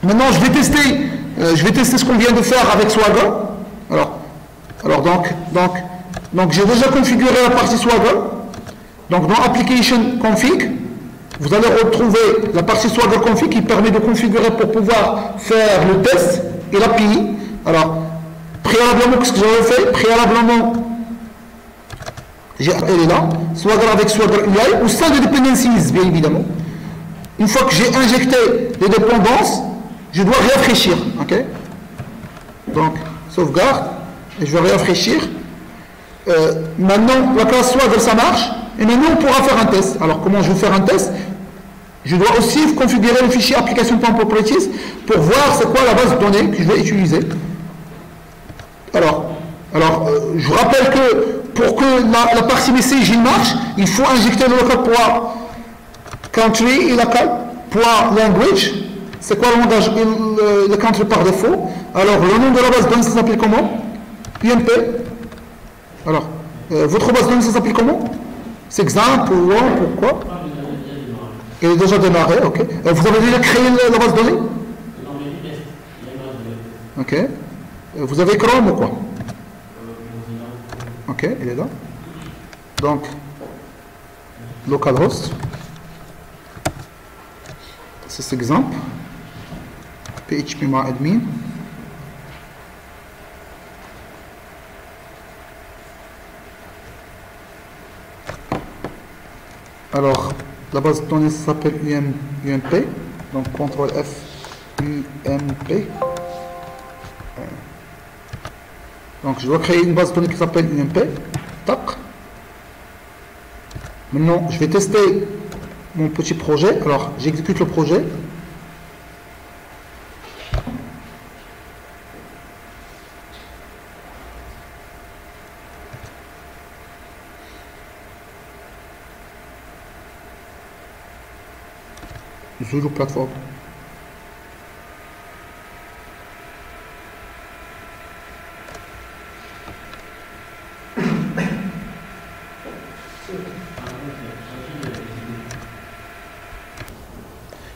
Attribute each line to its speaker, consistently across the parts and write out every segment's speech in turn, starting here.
Speaker 1: Maintenant, je vais tester ce qu'on vient de faire avec Swagger. Alors donc j'ai déjà configuré la partie Swagger. Donc dans Application Config, vous allez retrouver la partie Swagger Config qui permet de configurer pour pouvoir faire le test et l'API. Alors, préalablement, qu'est-ce que j'avais fait? Préalablement, elle est là, Swagger avec Swagger UI, au sein des dependencies, bien évidemment. Une fois que j'ai injecté les dépendances, je dois rafraîchir. Ok? Donc, sauvegarde, et je vais rafraîchir. Maintenant, la classe Swagger, ça marche. Et maintenant, on pourra faire un test. Alors, comment je vais faire un test? Je dois aussi configurer le fichier application.properties pour voir c'est quoi la base de données que je vais utiliser. Alors, je rappelle que pour que la partie message marche, il faut injecter le local.country et local.language. C'est quoi le langage, le country par défaut? Alors, le nom de la base de données, ça s'appelle comment? UMP. Alors, votre base de données, ça s'appelle comment? C'est exemple ou pourquoi? Il est déjà démarré, ok. Vous avez déjà créé la base de données? Ok. Vous avez Chrome ou quoi? Ok, il est là. Donc, localhost. C'est cet exemple. php-admin. Alors, la base de données s'appelle UMP. Donc, CTRL F, UMP. Donc, je dois créer une base de données qui s'appelle UMP. Tac. Maintenant, je vais tester mon petit projet. Alors, j'exécute le projet. Zulu plateforme.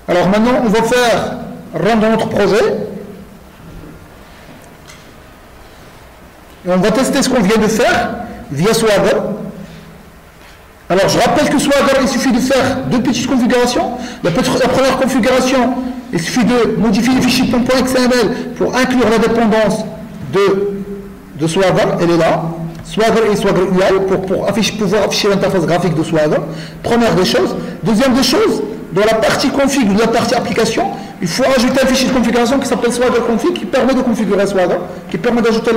Speaker 1: Alors maintenant, on va faire rendre notre projet. Et on va tester ce qu'on vient de faire via Swagger. Alors je rappelle que Swagger, il suffit de faire deux petites configurations. La première configuration, il suffit de modifier le fichier .xml pour inclure la dépendance de Swagger. Elle est là. Swagger et Swagger UI pour pouvoir afficher l'interface graphique de Swagger. Première des choses. Deuxième des choses, dans la partie config, de la partie application, il faut ajouter un fichier de configuration qui s'appelle Swagger config, qui permet de configurer Swagger, qui permet d'ajouter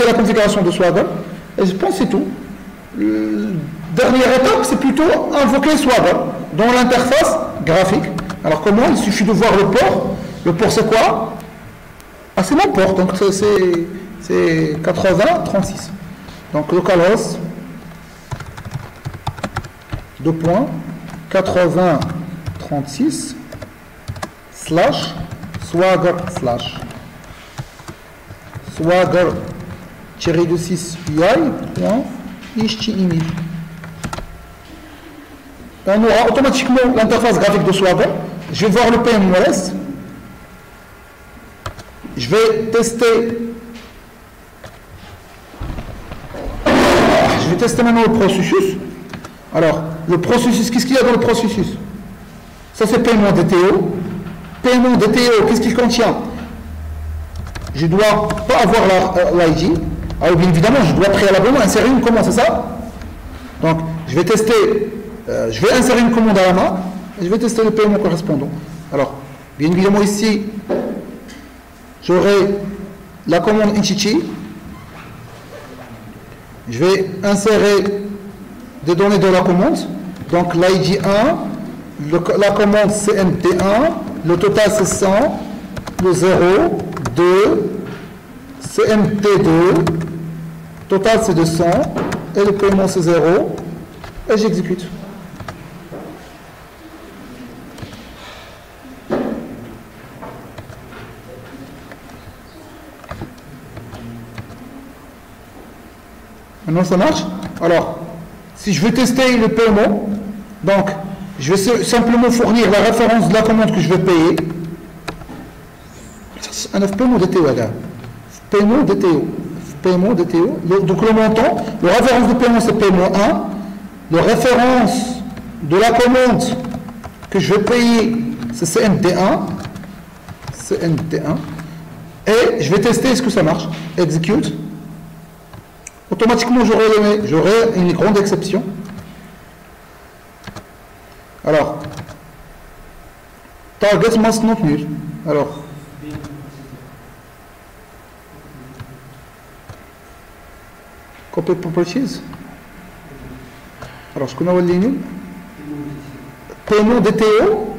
Speaker 1: la configuration de Swagger. Et je pense que c'est tout. Dernière étape, c'est plutôt invoquer Swagger dans l'interface graphique. Alors comment? Il suffit de voir le port. Le port c'est quoi? Ah, c'est mon port, donc c'est 8036. Donc localhost 2.8036 slash swagger slash swagger-6 UI.html. On aura automatiquement l'interface graphique de Swagger. Je vais voir le PMOS. Je vais tester. Je vais tester maintenant le processus. Alors, le processus, qu'est-ce qu'il y a dans le processus? Ça, c'est paiement DTO. Paiement DTO, qu'est-ce qu'il contient? Je ne dois pas avoir l'ID. Alors, bien évidemment, je dois préalablement insérer une commande, c'est ça? Donc, je vais tester, je vais insérer une commande à la main et je vais tester le paiement correspondant. Alors, bien évidemment, ici, j'aurai la commande entity. Je vais insérer des données de la commande. Donc, l'ID 1, la commande CMT1, le total c'est 100, le 0, 2, CMT2, total c'est 200, et le paiement c'est 0, et j'exécute. Maintenant ça marche? Alors, si je veux tester le paiement, donc je vais simplement fournir la référence de la commande que je veux payer. أنا في paiement DTO هذا paiement DTO paiement DTO donc le montant le référence de paiement c'est paiement 1 le référence de la commande que je vais payer c'est CNT1 et je vais tester est-ce que ça marche execute automatiquement j'aurai une grande exception alors target must not null alors copy properties alors ce qu'on a les nuls paiement DTO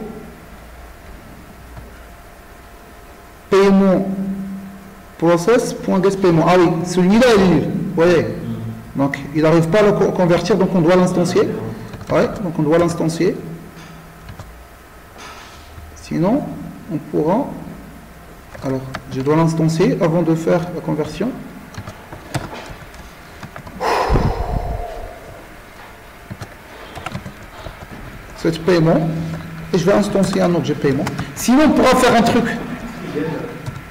Speaker 1: paiement process.getPaiement ah oui celui-là il est nul vous voyez donc il n'arrive pas à le convertir donc on doit l'instancier ouais donc on doit l'instancier sinon on pourra alors je dois l'instancier avant de faire la conversion cet paiement et je vais instancier un objet paiement sinon on pourra faire un truc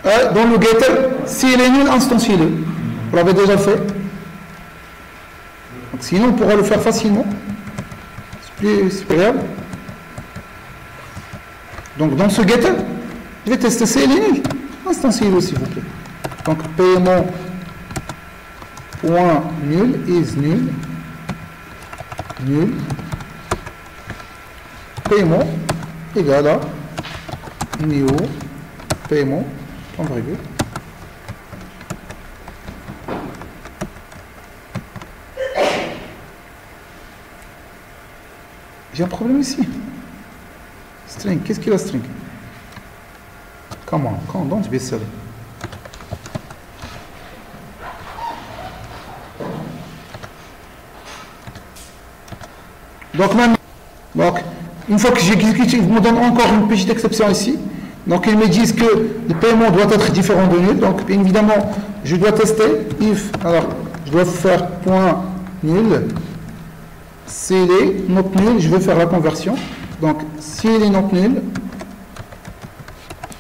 Speaker 1: dans le getter s'il est nul instanciez-le vous l'avez déjà fait donc, sinon on pourra le faire facilement c'est pas grave donc dans ce getter je vais tester s'il est nul instanciez-le s'il vous plaît donc paiement point nul is nul paiement égale à new paiement en virgule j'ai un problème ici string qu'est-ce qu'il a string comment don't be silly donc maintenant donc une fois que j'exécute, ils me donnent encore une petite exception ici. Donc ils me disent que le paiement doit être différent de nul. Donc bien évidemment, je dois tester. If, alors je dois faire point nul. S'il est not nul, je vais faire la conversion. Donc s'il est not nul,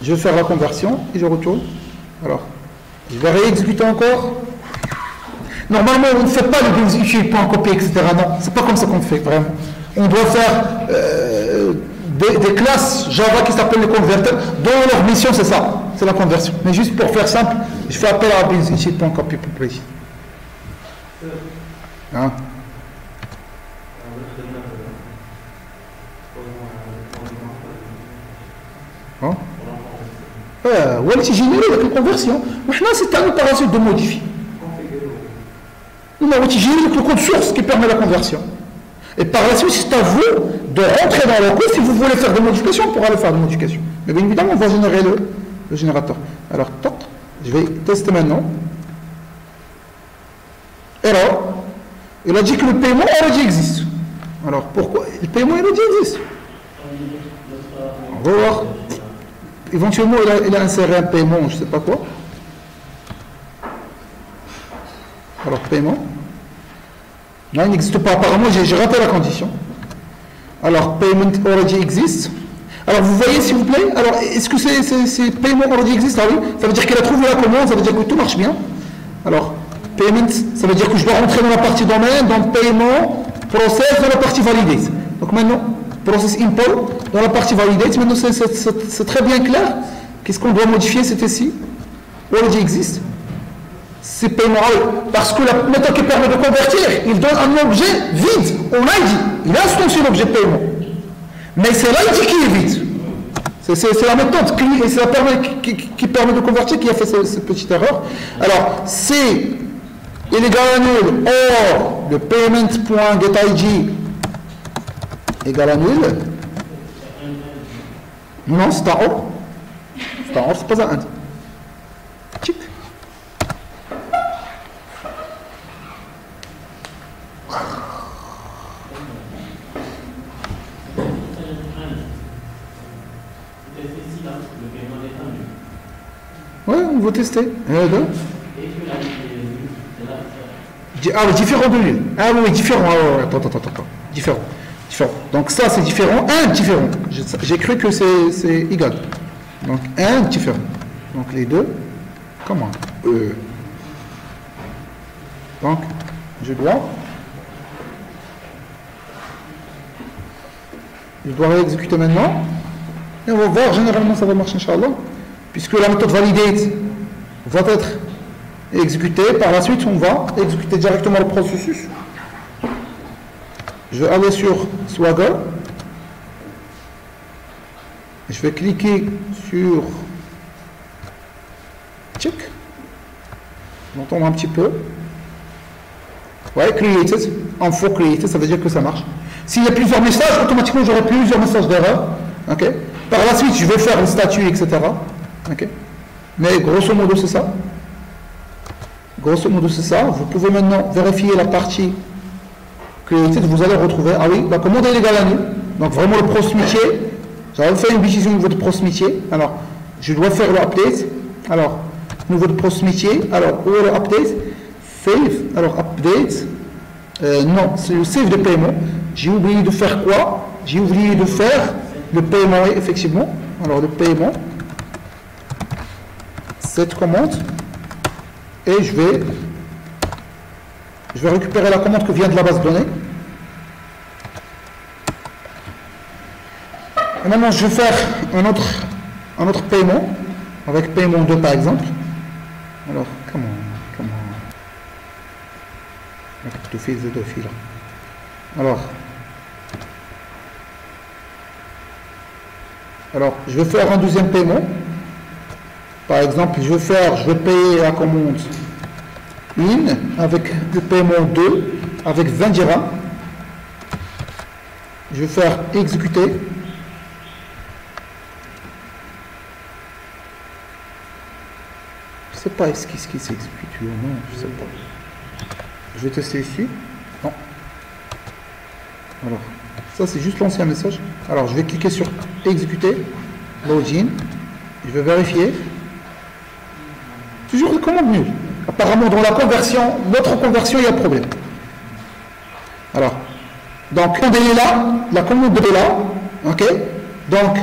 Speaker 1: je vais faire la conversion et je retourne. Alors, je vais réexécuter encore. Normalement, on ne fait pas le build.copy, etc. Non, c'est pas comme ça qu'on fait vraiment. On doit faire des classes Java qui s'appellent les converteurs, dont leur mission c'est ça, c'est la conversion. Mais juste pour faire simple, je fais appel à build.copy pour préciser. Hein? Hein? Ouais, c'est généré avec une conversion. Maintenant, c'est à nous par la suite de modifier. Non, c'est généré avec le code source qui permet la conversion. Et par la suite, c'est à vous de rentrer dans le code. Si vous voulez faire des modifications, on pourra le faire des modifications. Mais bien évidemment, on va générer le générateur. Alors, je vais tester maintenant. Error. Il a dit que le paiement already existe. Alors, pourquoi? Le paiement already existe. On va voir. Éventuellement, il a inséré un paiement, je ne sais pas quoi. Alors, paiement. Non, il n'existe pas. Apparemment, j'ai raté la condition. Alors, payment already exists. Alors, vous voyez, s'il vous plaît, alors, est-ce que c'est payment already exists? Ah oui, ça veut dire qu'elle a trouvé la commande, ça veut dire que tout marche bien. Alors, payment, ça veut dire que je dois rentrer dans la partie domaine, dans paiement, process, dans la partie validate. Donc maintenant, process import, dans la partie validate, maintenant c'est très bien clair. Qu'est-ce qu'on doit modifier? C'est ici. Already exist. C'est paiement, parce que la méthode qui permet de convertir, il donne un objet vide, on ID. Il instancie l'objet paiement. Mais c'est l'ID qui est vide. C'est la méthode et c'est la qui permet de convertir qui a fait cette petite erreur. Alors, c'est il est égal à nul, or le payment.getID égal à nul. Non, c'est un or. C'est un or, c'est pas un int. Tchic. Ouais, on va tester. Ah oui, différent de nul. Ah oui, différent. Attends. Différent. Donc ça, c'est différent. Un différent. J'ai cru que c'est égal. Donc un différent. Donc les deux, comment donc je dois réexécuter maintenant. Et on va voir, généralement ça va marcher, Inch'Allah, puisque la méthode validate va être exécutée. Par la suite, on va exécuter directement le processus. Je vais aller sur Swagger. Je vais cliquer sur check. On entend un petit peu. Ouais, created. En faux created, ça veut dire que ça marche. S'il y a plusieurs messages, automatiquement j'aurai plusieurs messages d'erreur. Okay. Par la suite, je vais faire le statut, etc. Okay. Mais grosso modo, c'est ça. Grosso modo, c'est ça. Vous pouvez maintenant vérifier la partie created. Vous allez retrouver, ah oui, la commande est égale à nous. Donc vraiment le proximité. J'avais fait une bêtise au niveau de proximité. Alors, je dois faire le update. Alors, niveau de proximité. Alors, où est le update? Save. Alors, update. Non, c'est le save de paiement. J'ai oublié de faire quoi? J'ai oublié de faire le paiement, oui, effectivement. Alors, le paiement. Cette commande. Et je vais récupérer la commande que vient de la base de données. Et maintenant, je vais faire un autre paiement, avec paiement 2 par exemple. Alors, comment tu fais les deux fils là. Alors, je vais faire un deuxième paiement. Par exemple, je vais payer la commande 1 avec le paiement 2 avec 20 dirhams. Je vais faire exécuter. Je ne sais pas ce qui s'exécute ou non, je sais pas. Je vais tester ici. Non. Alors, ça c'est juste l'ancien message. Alors, je vais cliquer sur exécuter, login. Je vais vérifier. Toujours une commande nulle. Apparemment, dans la conversion, notre conversion, il y a un problème. Alors, donc, la commande est là. Ok. Donc,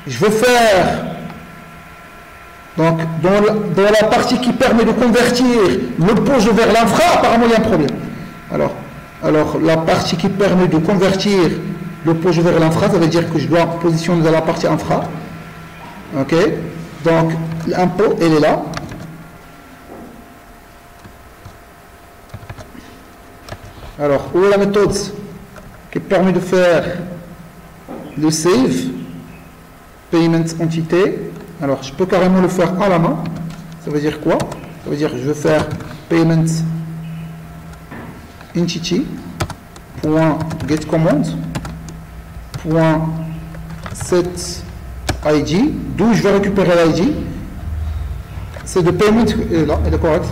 Speaker 1: je vais faire. Donc, dans la partie qui permet de convertir le POJ vers l'infra, apparemment il y a un problème. Alors, la partie qui permet de convertir le POJ vers l'infra, ça veut dire que je dois positionner dans la partie infra. Ok. Donc, l'impôt, elle est là. Alors, où est la méthode qui permet de faire le save, payment entité? Alors, je peux carrément le faire à la main. Ça veut dire quoi? Ça veut dire que je vais faire payment entity .get command .set ID, d'où je vais récupérer l'ID. C'est de payment, là, elle est correcte.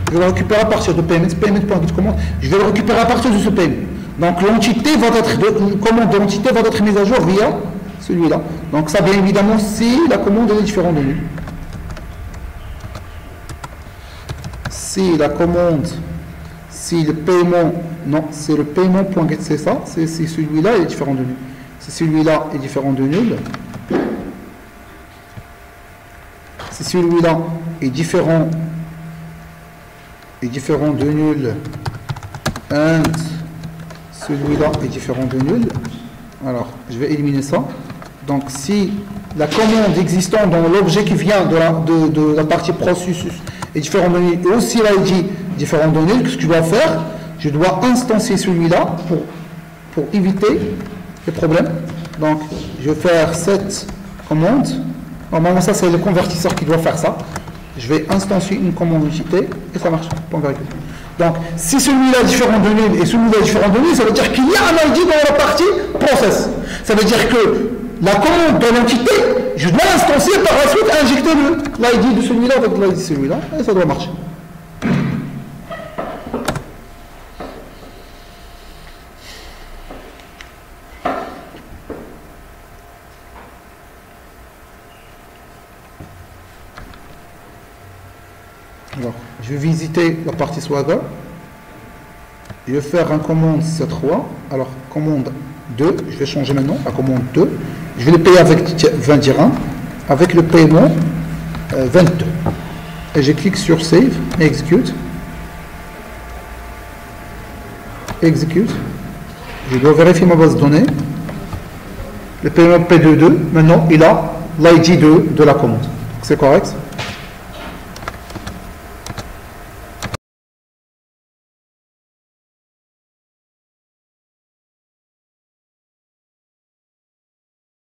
Speaker 1: Je vais le récupérer à partir de payment.getCommand. Je vais le récupérer à partir de ce payment. Donc l'entité va être, une commande de l'entité va être mise à jour via celui-là. Donc ça, bien évidemment, si la commande est différente de nul. Si la commande, si le paiement, non, c'est le paiement.get, c'est ça, c'est celui-là est différent de nul. Si celui-là est différent de nul, si celui-là est différent de nul, and celui-là est différent de nul, alors je vais éliminer ça. Donc si la commande existante dans l'objet qui vient de la partie processus est différent de nul, et aussi l'ID différent de nul, ce que je dois faire, je dois instancier celui-là pour éviter les problèmes. Donc je vais faire cette commande. Normalement ça c'est le convertisseur qui doit faire ça. Je vais instancier une commande entité et ça marche. Donc, si celui-là est différent de nul et celui-là est différent de nul, ça veut dire qu'il y a un ID dans la partie process. Ça veut dire que la commande de l'entité, je dois l'instancier par la suite injecter l'ID de celui-là avec l'ID de celui-là et ça doit marcher. Alors, je vais visiter la partie Swagger. Je vais faire un commande C3. Alors, commande 2, je vais changer maintenant à commande 2. Je vais le payer avec 20 dirhams. Avec le paiement 22. Et je clique sur Save, Execute. Execute. Je dois vérifier ma base de données. Le paiement P22, maintenant il a l'ID de la commande. C'est correct?